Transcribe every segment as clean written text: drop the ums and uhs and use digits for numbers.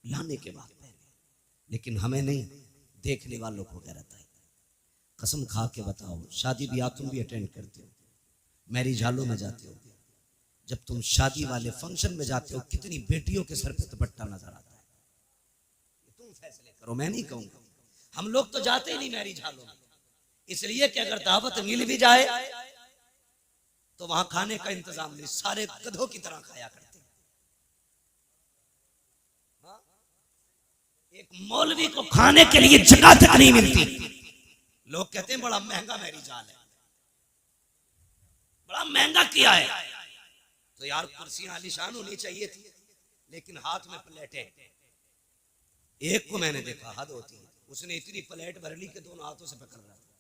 लाने के बाद पहने, लेकिन हमें नहीं, देखने वालों को गैरत आई। कसम खा के बताओ, शादी ब्याह तुम भी अटेंड करते हो, मैरिज हॉलों में जाते हो, जब तुम शादी वाले फंक्शन में जाते हो कितनी बेटियों के सर पे दुपट्टा नजर आता है? तुम फैसले करो, मैं नहीं कहूंगा। हम लोग तो जाते ही नहीं मैरिज हॉलों में, इसलिए कि अगर दावत मिल भी जाए तो वहां खाने का इंतजाम नहीं, सारे गधों की तरह खाया करते हैं। एक मौलवी को खाने के लिए जगह तक नहीं मिलती। लोग कहते हैं बड़ा महंगा मैरिज हॉल है, बड़ा महंगा किया है। तो यार कुर्सियां आलीशान होनी चाहिए थी, लेकिन हाथ में प्लेटें। एक को मैंने देखा, हद होती है, उसने इतनी प्लेट भर ली कि दोनों हाथों से पकड़ रहा था।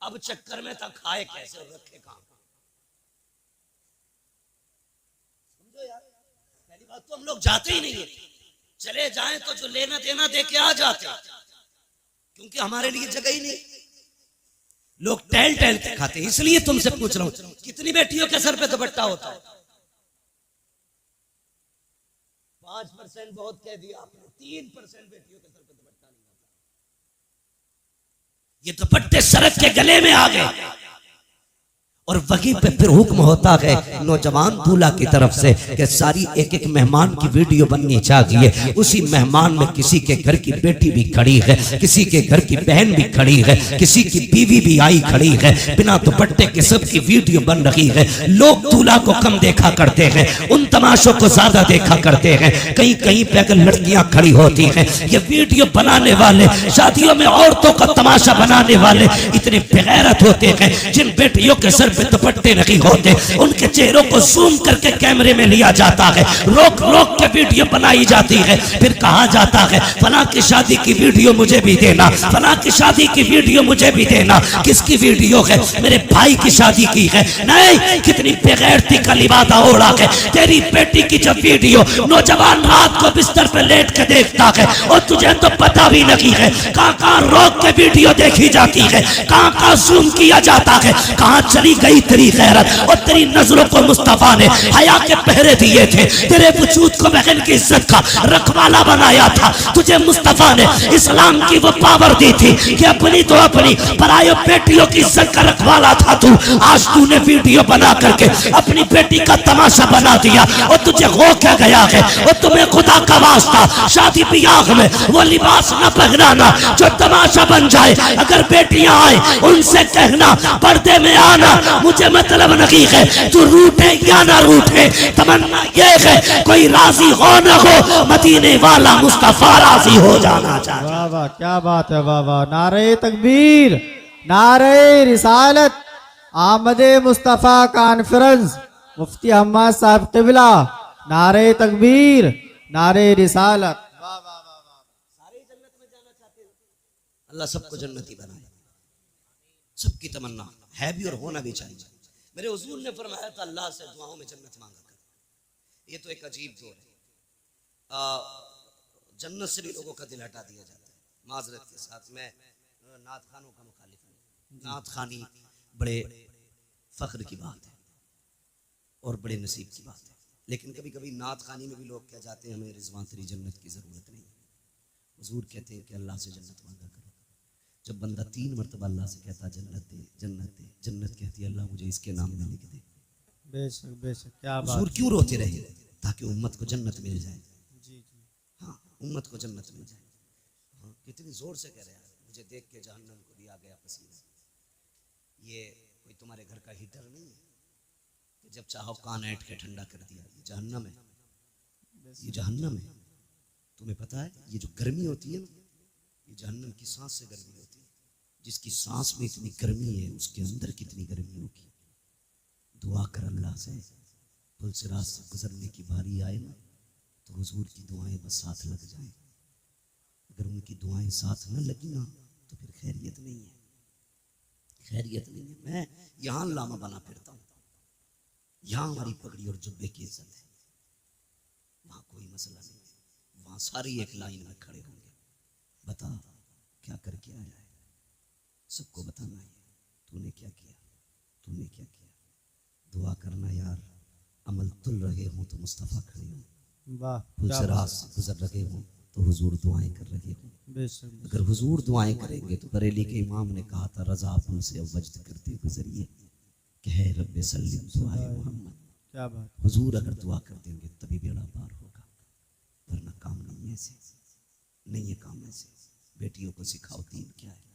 अब चक्कर में था खाए कैसे और रखे कहां। समझो यार, पहली बात तो हम लोग जाते ही नहीं है, चले जाएं तो जो लेना देना दे के आ जाते, क्योंकि हमारे लिए जगह ही नहीं। लोग टहल टहल के खाते हैं। इसलिए तुमसे पूछ रहा हूं, कितनी बेटियों के सर पे दुपट्टा होता है? 5% बहुत कह दिया आपने, 3% बेटियों के सर पे दुपट्टा नहीं होता। ये दुपट्टे सड़क के गले में आ गए और वहीं पे फिर हुक्म होता है नौजवान दूल्हा की तरफ से कि सारी एक एक मेहमान की वीडियो बननी चाहिए। उसी मेहमान में किसी के घर की बेटी भी खड़ी है, किसी के घर की बहन भी खड़ी है, किसी की बीवी भी आई खड़ी है, बिना दुपट्टे के सबकी वीडियो बन रही है। लोग दूल्हा को कम देखा करते हैं, उन तमाशों को ज्यादा देखा करते हैं। कहीं कहीं पे अगर लड़कियां खड़ी होती हैं, ये वीडियो बनाने वाले, शादियों में औरतों का तमाशा बनाने वाले इतने बेगैरत होते हैं। जिन बेटियों के सर दुपट्टे नहीं होते, उनके चेहरों को जूम करके कैमरे में लिया जाता है, रोक रोक के वीडियो बनाई जाती है, फिर कहा जाता है फला की शादी की वीडियो मुझे भी देना, फला की शादी की वीडियो मुझे भी देना। किसकी वीडियो है? मेरे भाई की शादी की है। नहीं, कितनी बेगैरती का लिबादा ओढ़ा है। तेरी बेटी की जब वीडियो नौजवान रात को बिस्तर पे लेट के देखता है और तुझे तो पता भी नहीं है कहां कहां रोक के वीडियो देखी जाती है, कहां कहां जूम किया जाता है, कहां चली गई तेरी गैरत और तेरी नजरों को मुस्तफा ने हया के पहरे दिए थे। तेरे वजूद को बहन की इज्जत का रखवाला बनाया था। तुझे मुस्तफा ने इस्लाम की वो पावर दी थी कि अपनी तो अपनी परायों बेटियों की इज्जत का रखवाला था तू। आज तूने वीडियो बना करके अपनी बेटी का तमाशा बना दिया और तुझे हो क्या गया है? और तुम्हें खुदा का वास्ता शादी ब्याह में वो लिबास न पहनाना जो तमाशा बन जाए। अगर बेटियां आए उनसे कहना पर्दे में आना, मुझे मतलब नहीं है तू रूठे या ना रूठे, तमन्ना ये है कोई राजी हो ना हो, मदीने वाला मुस्तफा राजी हो जाना चाहिए। वाह वाह, क्या बात है, वाह वाह। नारे तकबीर, नारे रिसालत, आमदे मुस्तफा कॉन्फ्रेंस, मुफ्ती अहमद साहब क़िबला, नारे तकबीर, नारे रिसालत। वाह वाह वाह वाह। सारे जन्नत में जाना चाहते हैं, अल्लाह सबको जन्नती बनाए, सबकी तमन्ना है भी और होना भी चाहिए। मेरे हुजूर ने फरमाया था अल्लाह से दुआओं में जन्नत मांगा कर। ये तो एक अजीब दौर है, जन्नत से भी लोगों का दिल हटा दिया जाता है। माजरत के साथ मैं नात खानों का मुखालिफ हूँ। नात खानी बड़े फख्र की बात है और बड़े नसीब की बात है, लेकिन कभी कभी नात खानी में भी लोग कह जाते हैं हमें रिजवान तेरी जन्नत की जरूरत नहीं। हुजूर कहते हैं कि अल्लाह से जन्नत मांगा करो। जब बंदा 3 मरतबा अल्लाह से कहता जन्नत दे जन्नत दे, जन्नत कहती है अल्लाह मुझे इसके नाम में लिख दे। बेशक बेशक, क्या बात। हुजूर क्यों रोते रहे? ताकि उम्मत को जन्नत मिल जाए। जी जी, हाँ, उम्मत को जन्नत मिल जाए। हाँ, कितनी जोर से कह रहे हैं, मुझे देख के जहन्नम को दिया गया पसीना। ये कोई तुम्हारे घर का हीटर नहीं है कि जब चाहो कान ऐंठ के ठंडा कर दिया। ये जहन्नम है, ये जहन्नम है। तुम्हें पता है ये जो गर्मी होती है ना, ये जहन्नम की सांस से गर्मी होती है। जिसकी सांस में इतनी गर्मी है उसके अंदर कितनी गर्मी होगी। दुआ कर अल्लाह से, पुल से रात से गुजरने की बारी आए ना तो हुजूर की दुआएं बस साथ लग जाएं। अगर उनकी दुआएं साथ न लगी ना तो फिर खैरियत नहीं है, खैरियत नहीं है। मैं यहाँ लामा बना फिरता हूँ, यहाँ हमारी पगड़ी और जुब्बे की इज्जत है, वहाँ कोई मसला नहीं है। वहाँ सारी एक लाइन में खड़े होंगे, बता क्या करके आया है, सबको बताना है तूने क्या किया, तूने क्या किया। दुआ करना यार, अमल तुल रहे हो तो मुस्तफ़ा खड़े हो, वाह, पुल से रात से गुजर रहे हो तो तो हुजूर दुआएं कर रहे हो। बेशक अगर हुजूर दुआएं करेंगे तो बरेली के इमाम ने कहा था रजा पुल से वजद करते गुजरिए कि है रब्बे सल्लिम दुआए मोहम्मद। क्या बात। हुजूर अगर दुआ कर देंगे तभी बेड़ा पार होगा, वरना काम नहीं है ऐसे, नहीं है काम ऐसे। बेटियों को सिखाओ दीन क्या है,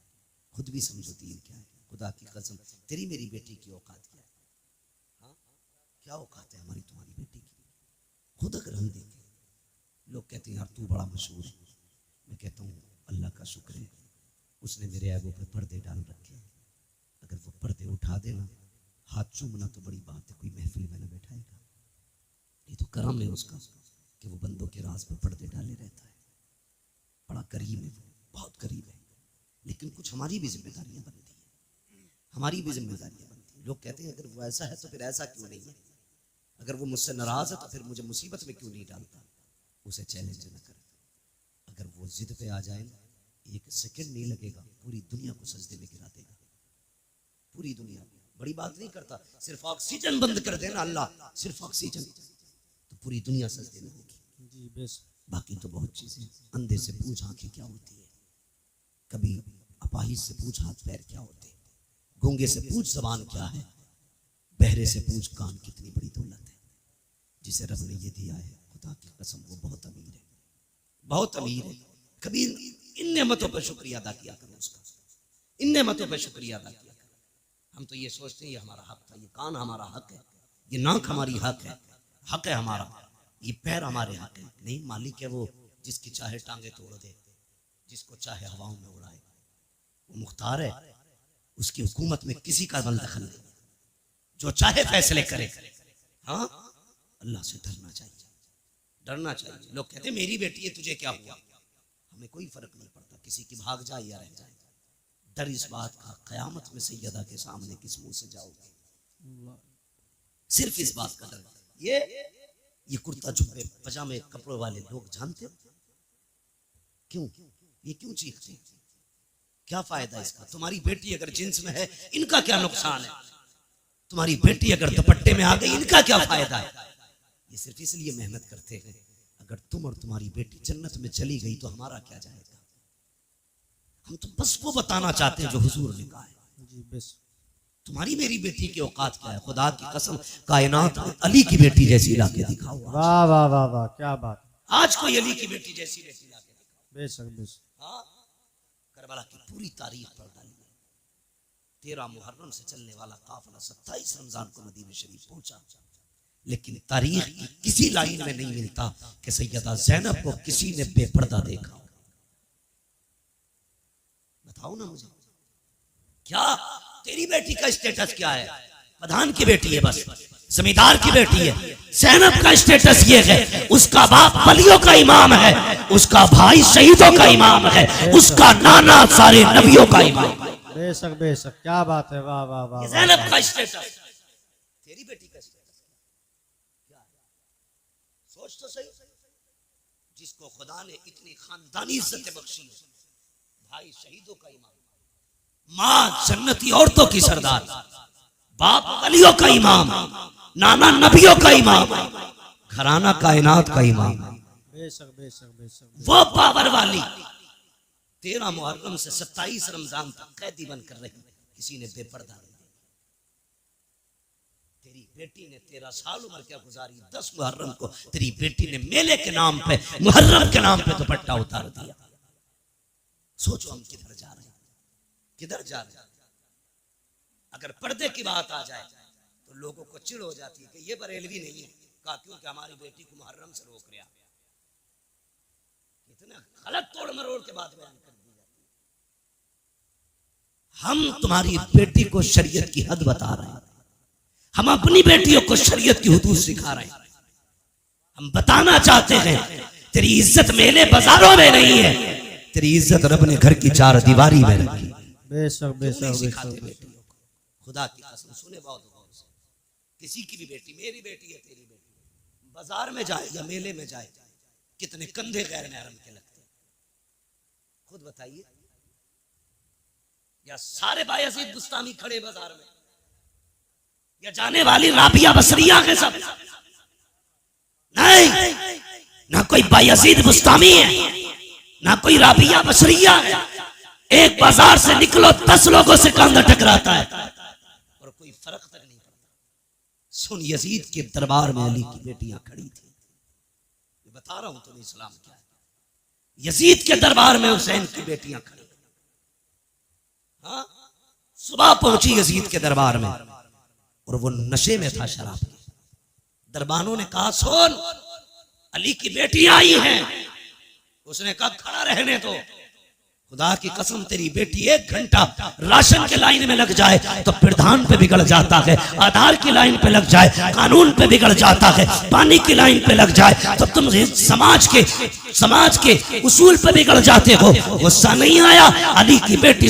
खुद भी समझो दीन क्या है। खुदा की कसम तेरी मेरी बेटी की औकात क्या है? हाँ, क्या औकात है हमारी तुम्हारी बेटी की? खुद अगर हम देखें, लोग कहते हैं यार तू बड़ा मशहूर है। मैं कहता हूँ अल्लाह का शुक्र है, उसने मेरे ऐबों पे पर्दे डाल रखे हैं। अगर वो पर्दे उठा देना, हाथ चूमना तो बड़ी बात है, कोई महफिल में न बैठाएगा। ये तो करम है उसका कि वो बंदों के राज पे पर्दे डाले रहता है। बड़ा करीम है, बहुत करीब है। लेकिन कुछ हमारी भी जिम्मेदारियां बनती है, हमारी भी जिम्मेदारियां बनती है। लोग कहते हैं अगर वो ऐसा है तो फिर ऐसा क्यों नहीं है? अगर वो मुझसे नाराज है तो फिर मुझे मुसीबत में क्यों नहीं डालता? उसे चैलेंज न कर। अगर वो जिद पे आ जाए ना, एक सेकंड नहीं लगेगा, पूरी दुनिया को सजदे में गिरा देगा। पूरी दुनिया को, बड़ी बात नहीं करता, सिर्फ ऑक्सीजन बंद कर देना अल्लाह, सिर्फ ऑक्सीजन, तो पूरी दुनिया सजदे में होगी। जी बेशक। बाकी तो बहुत चीजें। अंधे से पूछ आंखें क्या होती है, कभी अपाहिज से पूछ हाथ पैर क्या होते, गूंगे से पूछ जबान क्या है, बहरे से पूछ कान कितनी बड़ी दौलत है। जिसे रब ने ये दिया है, खुदा की कसम वो बहुत अमीर है, बहुत अमीर है। कभी इन नेमतों पर शुक्रिया अदा किया करो उसका, इन नेमतों पर शुक्रिया अदा किया करो। हम तो ये सोचते हैं ये हमारा हक था, ये कान हमारा हक है, ये नाक हमारी हक है हमारा, ये पैर हमारे हक है। नहीं, मालिक है वो जिसकी चाहे टांगे तोड़ दे, जिसको चाहे हवाओं में उड़ाए, वो मुख्तार है, उसकी हुकूमत में किसी का बल दखल नहीं, जो चाहे फैसले करे। हाँ, अल्लाह से डरना चाहिए, डरना चाहिए। लोग कहते हैं मेरी बेटी है तुझे क्या हुआ? हमें कोई फर्क नहीं पड़ता, किसी की भाग जाए या रह जाए। डर इस बात का कयामत में सैयदा के सामने किस मुंह से जाओगे, सिर्फ इस बात का डर। ये कुर्ता जुब्बे पजामे कपड़ों वाले लोग जानते हो क्यों, ये क्यों चीखते हैं? क्या फायदा इसका? तुम्हारी बेटी अगर जींस में है इनका क्या नुकसान है? तुम्हारी बेटी अगर दुपट्टे में आ गई इनका क्या फायदा है? ये सिर्फ इसलिए मेहनत करते हैं, अगर तुम और तुम्हारी बेटी जन्नत में चली गई तो हमारा क्या जाएगा? हम तो बस वो बताना चाहते हैं जो हुजूर ने कहा है। जी बेशक। तुम्हारी मेरी बेटी की औकात क्या है? खुदा की कसम कायनात में अली की बेटी जैसी लाके दिखाओ। वाह वाह वाह वाह, क्या बात। आज कोई अली की बेटी जैसी बेटी लाके दिखाओ। बेशक बेशक। हाँ, करबला की पूरी तारीख पढ़ डाली है। 13 मुहर्रम से चलने वाला काफिला 27 रमजान को मदीना शरीफ पहुंचा, लेकिन तारीख की किसी लाइन में नहीं मिलता कि सैयदा ज़ैनब को किसी ने बेपर्दा देखा। बताओ ना मुझे, क्या तेरी बेटी का स्टेटस क्या है? प्रधान की बेटी है, बस जमींदार की बेटी है। ज़ैनब का स्टेटस ये है, उसका बाप वलियों का इमाम है, उसका भाई शहीदों का इमाम है, उसका नाना सारे नबियों का इमाम है। बेशक बेशक, क्या बात है। वाह वाह वाह। ज़ैनब का स्टेटस, तेरी बेटी का स्टेटस क्या है? सोच तो सही। जिसको खुदा ने इतनी खानदानी इज्जत बख्शी, भाई शहीदों का इमाम, माँ जन्नती औरतों की सरदार, बाप वलियों का इमाम, नाना नबियों का इमाम, घराना कायनात का इमाम। बेशक बेशक बेशक। वो पावर वाली 13 मुहर्रम से 27 रमजान तक कैदी बनकर रही, किसी ने बेपर्दा नहीं। तेरी बेटी ने 13 साल उम्र क्या गुजारी, 10 मुहर्रम को तेरी बेटी ने मेले के नाम पे, मुहर्रम के नाम पे दुपट्टा उतार दिया। सोचो हम किधर जा रहे हैं, किधर जा रहे हैं। अगर पर्दे की बात आ जाए तो लोगों को चिढ़ हो जाती है कि ये बरेलवी नहीं है, कहा क्योंकि हमारी बेटी को मुहर्रम से रोक रहा। कितना गलत तोड़ मरोड़ के बाद बयान कर दी जाती है। हम तुम्हारी बेटी को शरीयत की हद बता रहे हैं, हम अपनी बेटियों को शरीयत की हुदूद सिखा रहे हैं। हम बताना चाहते हैं तेरी इज्जत मेले बाजारों में नहीं है, तेरी इज्जत रब ने घर की 4 दीवारी में रखी। बेशक बेशक सिखाते बेशक। बेटियों को, खुदा की कसम सुने बहुत गौर से, किसी की भी बेटी, मेरी बेटी है तेरी बेटी, बाजार में जाए या मेले में जाए, कितने कंधे गैर महरम के लगते हैं, खुद बताइए। या सारे बायजीद बुस्तामी खड़े बाजार में, या जाने वाली राबिया बसरिया के सब, नहीं, ना कोई बायजीद बुस्तामी है, ना कोई राबिया बशरिया है। एक बाजार से निकलो 10 लोगों से कांधा टकराता है और कोई फर्क तक नहीं पड़ता। सुन, यजीद के दरबार में अली की बेटियां खड़ी थी। बता रहा हूं तुम्हें इस्लाम क्या है। यजीद के दरबार में हुसैन की बेटियां खड़ी। हाँ, सुबह पहुंची यजीद के दरबार में और वो नशे में था शराब के। दरबानों ने कहा, सुन, अली की बेटियां आई हैं। उसने कहा, खड़ा रहने दो। खुदा की कसम, तेरी बेटी 1 घंटा राशन के लाइन में लग जाए तो प्रधान पे बिगड़ जाता है, आधार की लाइन पे लग जाए कानून पे बिगड़ जाता है, पानी की लाइन पे लग जाए तो तुम समाज के उसूल पे बिगड़ जाते हो। गुस्सा नहीं आया? अली की बेटी